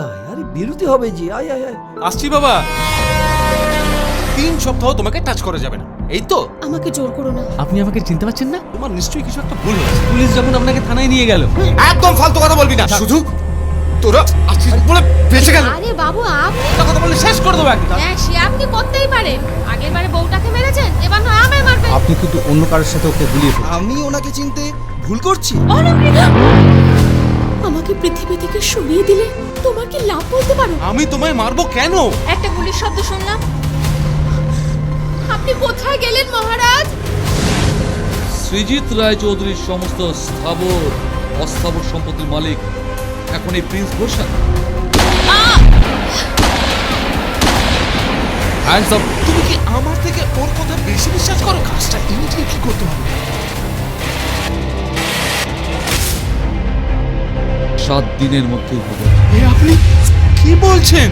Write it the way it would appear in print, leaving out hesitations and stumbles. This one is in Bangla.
আয়, আরে বেরোতে হবে যে, আয় আয় আয়। আসছি বাবা। 3 সপ্তাহ তোমাকে টাচ করা যাবে না, এই তো? আমাকে জোর করো না। আপনি আমাকে চিনতে পারছেন না? তোমার নিশ্চয়ই কিছু একটা ভুল হয়েছে। পুলিশ যখন আপনাকে থানায় নিয়ে গেল। একদম ফালতু কথা বলবি না। শুধু তোরা আসছিস বলে বেঁচে গেল। আরে বাবু আপনি কথা বললে শেষ করে দেবো একদম। হ্যাঁ সে আপনি করতেই পারেন। আগের বারে বউটাকে মেরেছেন, এবার নয় আমায় মারবেন। আপনি কিন্তু অন্য কারোর সাথে ওকে গুলিয়ে ফেলেন। আমি ওনাকে চিনতে ভুল করছি? আমাকে পৃথিবী থেকে সরিয়ে দিলে তোমার কি লাভ বলতে পারো? আমি তোমায় মারবো কেন? একটা গুলির শব্দ শুনলাম। আপনি কোথায় গেলেন মহারাজ? সৃজিত রায় চৌধুরীর সমস্ত স্থাবর অস্থাবর সম্পত্তির মালিক এখন এই প্রিন্স ঘোষাল। Hands up. তুমি কি আমার থেকে ওর কথা বেশি বিশ্বাস করো? কাজটা ইমিডিয়েটলি করতে হবে। 7 দিনের মধ্যেই হবে। আপনি কি বলছেন?